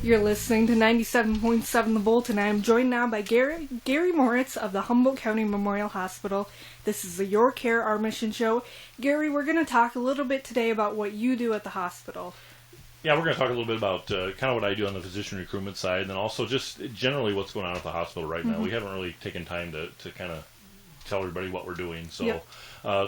You're listening to 97.7 The Volt, and I am joined now by Gary Moritz of the Humboldt County Memorial Hospital. This is the Your Care, Our Mission show. Gary, we're going to talk a little bit today about what you do at the hospital. Yeah, we're going to talk a little bit about kind of what I do on the physician recruitment side, and then also just generally what's going on at the hospital right now. We haven't really taken time to kind of tell everybody what we're doing. So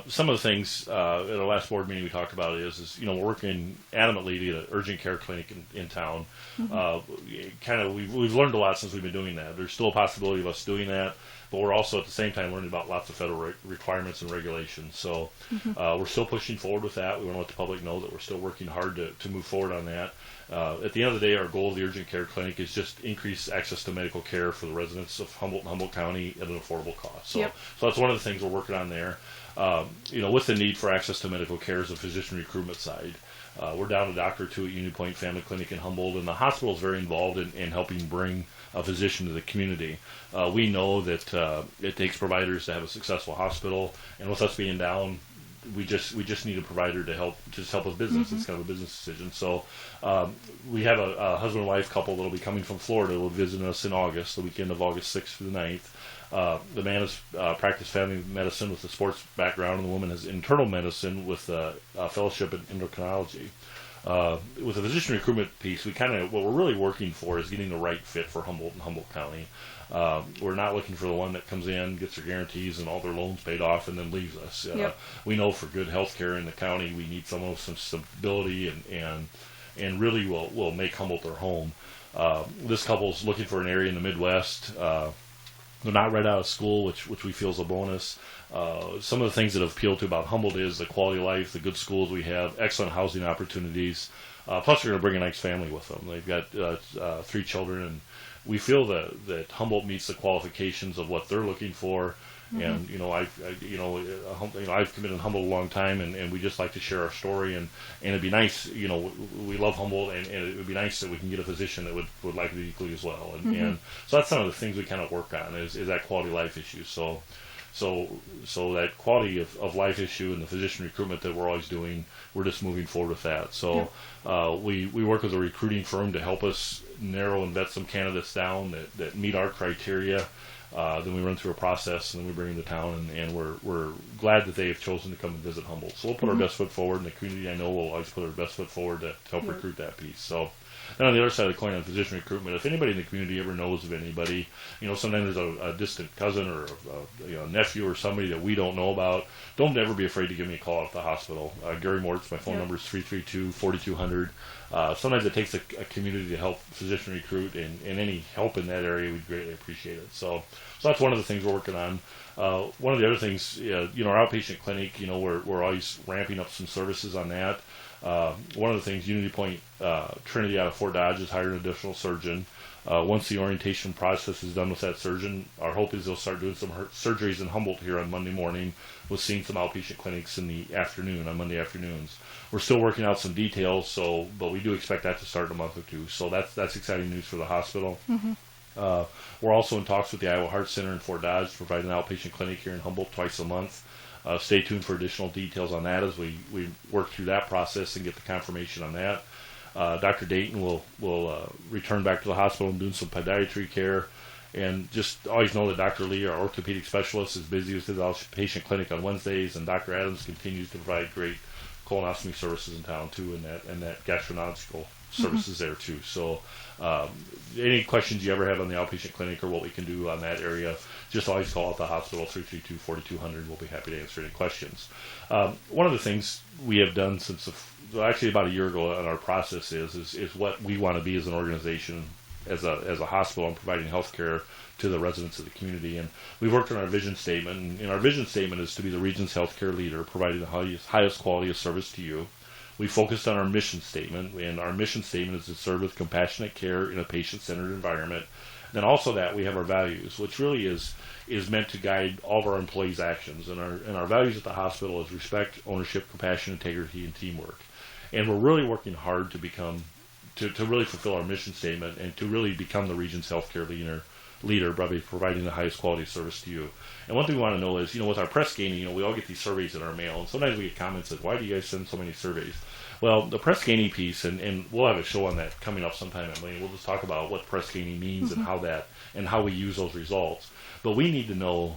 some of the things at our last board meeting we talked about is we're working adamantly to get an urgent care clinic in town. We've learned a lot since we've been doing that. There's still a possibility of us doing that, but we're also at the same time learning about lots of federal requirements and regulations. So we're still pushing forward with that. We want to let the public know that we're still working hard to move forward on that. At the end of the day, our goal of the urgent care clinic is just increase access to medical care for the residents of Humboldt and Humboldt County at an affordable cost. So that's one of the things we're working on there. With the need for access to medical care is the physician recruitment side. We're down a doctor or two at Union Point Family Clinic in Humboldt, and the hospital is very involved in helping bring a physician to the community. We know that it takes providers to have a successful hospital, and with us being down, we just need a provider to help us business. It's kind of a business decision. So we have a husband and wife couple that will be coming from Florida. Will visit us in August, the weekend of August 6th through the 9th. The man has practiced family medicine with a sports background, and the woman has internal medicine with a fellowship in endocrinology. With the physician recruitment piece, what we're really working for is getting the right fit for Humboldt and Humboldt County. We're not looking for the one that comes in, gets their guarantees and all their loans paid off, and then leaves us. We know for good health care in the county, we need someone with some stability and really will make Humboldt their home. This couple's looking for an area in the Midwest. They're not right out of school, which we feel is a bonus. Some of the things that have appealed to about Humboldt is the quality of life, the good schools we have, excellent housing opportunities. Plus, they're going to bring a nice family with them. They've got 3 children, and we feel that Humboldt meets the qualifications of what they're looking for. And I've committed in Humboldt a long time, and we just like to share our story. And it'd be nice, we love Humboldt, and it would be nice that we can get a physician that would like it equally as well. And so that's some of the things we kind of work on is that quality of life issue. So that quality of life issue and the physician recruitment that we're always doing, we're just moving forward with that. So we work with a recruiting firm to help us narrow and vet some candidates down that meet our criteria. Then we run through a process, and then we bring them to town, and we're glad that they have chosen to come and visit Humboldt. So we'll put our best foot forward, and the community I know will always put our best foot forward to help recruit that piece. So then on the other side of the coin on physician recruitment, if anybody in the community ever knows of anybody, sometimes there's a distant cousin or a nephew or somebody that we don't know about, don't ever be afraid to give me a call at the hospital. Gary Moritz, my phone number is 332-4200. Sometimes it takes a community to help physician recruit, and any help in that area, we'd greatly appreciate it. So that's one of the things we're working on. One of the other things, our outpatient clinic, we're always ramping up some services on that. One of the things, Unity Point Trinity out of Fort Dodge has hired an additional surgeon. Once the orientation process is done with that surgeon, our hope is they'll start doing some surgeries in Humboldt here on Monday morning, with seeing some outpatient clinics in the afternoon, on Monday afternoons. We're still working out some details, but we do expect that to start in a month or two. So that's exciting news for the hospital. We're also in talks with the Iowa Heart Center in Fort Dodge to provide an outpatient clinic here in Humboldt twice a month. Stay tuned for additional details on that as we work through that process and get the confirmation on that. Dr. Dayton will return back to the hospital and do some podiatry care. And just always know that Dr. Lee, our orthopedic specialist, is busy with his outpatient clinic on Wednesdays, and Dr. Adams continues to provide great colonoscopy services in town too, and that gastroenterological services there too. So any questions you ever have on the outpatient clinic or what we can do on that area, just always call at the hospital, 332-4200. We'll be happy to answer any questions. One of the things we have done since actually about a year ago in our process is what we want to be as an organization, as a hospital, and providing health care to the residents of the community. And we've worked on our vision statement, and our vision statement is to be the region's healthcare leader, providing the highest quality of service to you. We focused on our mission statement, and our mission statement is to serve with compassionate care in a patient-centered environment. Then also that we have our values, which really is meant to guide all of our employees' actions. And our values at the hospital is respect, ownership, compassion, integrity, and teamwork. And we're really working hard to really fulfill our mission statement and to really become the region's healthcare leader leader, probably providing the highest quality service to you. And one thing we want to know is, with our press gaining, we all get these surveys in our mail, and sometimes we get comments that, why do you guys send so many surveys? Well, the press gaining piece, and we'll have a show on that coming up sometime, Emily. We'll just talk about what press gaining means and how we use those results. But we need to know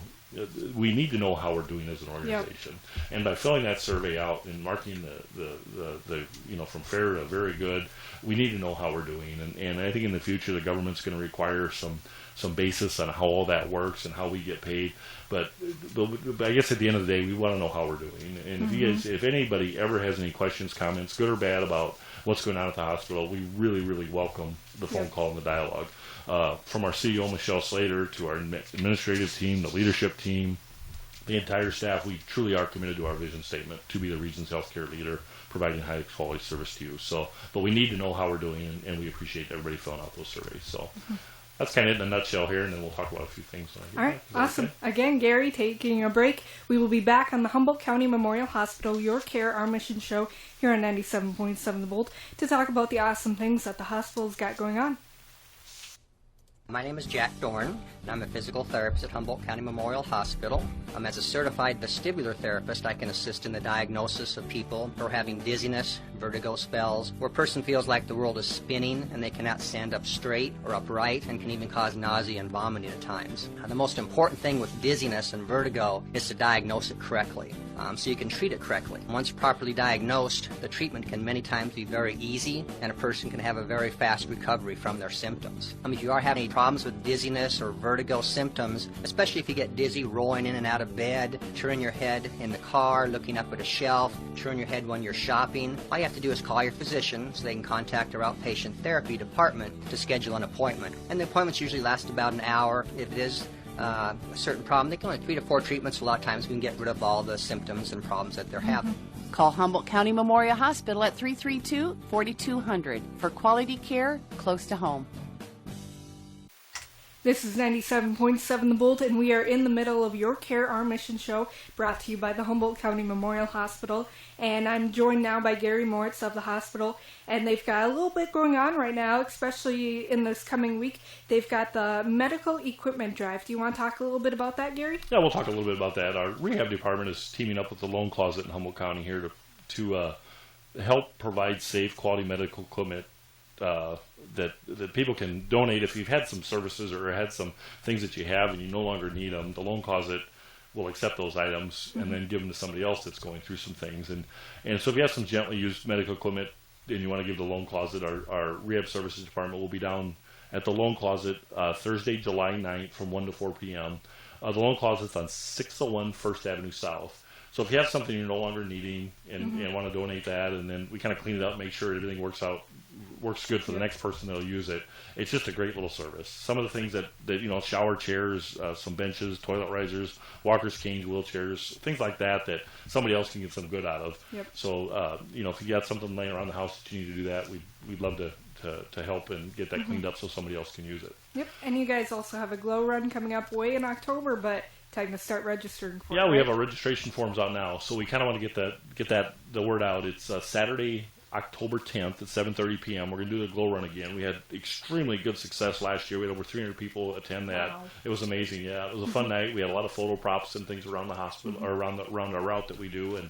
how we're doing as an organization. Yep. And by filling that survey out and marking the from fair to very good, we need to know how we're doing. And I think in the future the government's going to require some basis on how all that works and how we get paid. But I guess at the end of the day, we want to know how we're doing. And if anybody ever has any questions, comments, good or bad, about what's going on at the hospital, we really, really welcome the phone call and the dialogue. From our CEO, Michelle Slater, to our administrative team, the leadership team, the entire staff, we truly are committed to our vision statement to be the region's healthcare leader, providing high quality service to you. But we need to know how we're doing, and we appreciate everybody filling out those surveys. So that's kind of it in a nutshell here, and then we'll talk about a few things. All right, awesome. Okay? Again, Gary, taking a break. We will be back on the Humboldt County Memorial Hospital Your Care, Our Mission show here on 97.7 The Volt to talk about the awesome things that the hospital's got going on. My name is Jack Dorn, and I'm a physical therapist at Humboldt County Memorial Hospital. As a certified vestibular therapist, I can assist in the diagnosis of people who are having dizziness, vertigo spells, where a person feels like the world is spinning and they cannot stand up straight or upright, and can even cause nausea and vomiting at times. The most important thing with dizziness and vertigo is to diagnose it correctly, so you can treat it correctly. Once properly diagnosed, the treatment can many times be very easy, and a person can have a very fast recovery from their symptoms. If you are having problems with dizziness or vertigo symptoms, especially if you get dizzy rolling in and out of bed, turning your head in the car, looking up at a shelf, turning your head when you're shopping, all you have to do is call your physician so they can contact our outpatient therapy department to schedule an appointment. And the appointments usually last about an hour. If it is a certain problem, they can only 3 to 4 treatments. A lot of times we can get rid of all the symptoms and problems that they're having. Call Humboldt County Memorial Hospital at 332-4200 for quality care close to home. This is 97.7 The Bolt, and we are in the middle of Your Care, Our Mission show, brought to you by the Humboldt County Memorial Hospital. And I'm joined now by Gary Moritz of the hospital, and they've got a little bit going on right now, especially in this coming week. They've got the medical equipment drive. Do you want to talk a little bit about that, Gary? Yeah, we'll talk a little bit about that. Our rehab department is teaming up with the Loan Closet in Humboldt County here to help provide safe, quality medical equipment that people can donate. If you've had some services or had some things that you have and you no longer need them, the Loan Closet will accept those items and then give them to somebody else that's going through some things. And so if you have some gently used medical equipment and you want to give the Loan Closet, our rehab services department will be down at the Loan Closet Thursday, July 9th from 1 to 4 p.m. The Loan Closet's on 601 First Avenue South. So if you have something you're no longer needing and want to donate that, and then we kind of clean it up, make sure everything works good for the next person that'll use it. It's just a great little service. Some of the things that shower chairs, some benches, toilet risers, walkers, canes, wheelchairs, things like that somebody else can get some good out of. Yep. So if you got something laying around the house that you need to do that, we'd love to help and get that cleaned up so somebody else can use it. Yep. And you guys also have a glow run coming up way in October, but time to start registering for it. Yeah, we have our registration forms out now, so we kind of want to get the word out. It's Saturday, October 10th at 7:30 p.m. We're going to do the glow run again. We had extremely good success last year. We had over 300 people attend that. Wow. It was amazing. Yeah, it was a fun night. We had a lot of photo props and things around the hospital or around our route that we do, and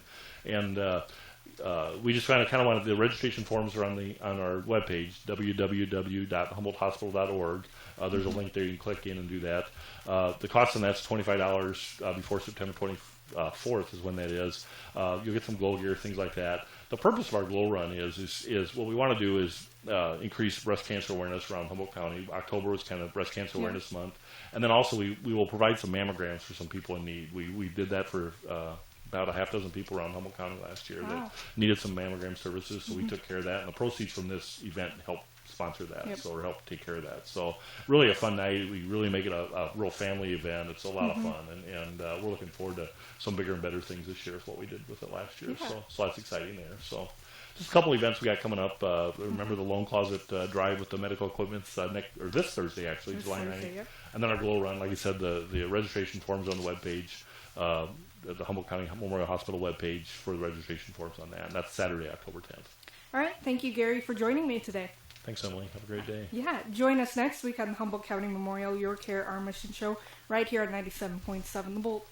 we just kind of wanted the registration forms are on our webpage, www.humboldthospital.org. There's a link there you can click in and do that. The cost on that's $25 before September 24th is when that is. You'll get some glow gear, things like that. The purpose of our glow run is what we want to do is increase breast cancer awareness around Humboldt County. October was kind of Breast Cancer Awareness Month, and then also we will provide some mammograms for some people in need. We did that for about a half dozen people around Humboldt County last year that needed some mammogram services, so we took care of that, and the proceeds from this event helped sponsor that, or help take care of that. So really a fun night. We really make it a real family event. It's a lot of fun, and we're looking forward to some bigger and better things this year with what we did with it last year. So that's exciting there. So just a couple events we got coming up. Remember the Loan Closet drive with the medical equipment this Thursday, actually, July 9th. And then our glow run, like I said, the registration forms on the webpage, the Humboldt County Memorial Hospital webpage for the registration forms on that. And that's Saturday, October 10th. All right. Thank you, Gary, for joining me today. Thanks, Emily. Have a great day. Yeah, join us next week on the Humboldt County Memorial Your Care, Our Mission show right here on 97.7 The Bolt.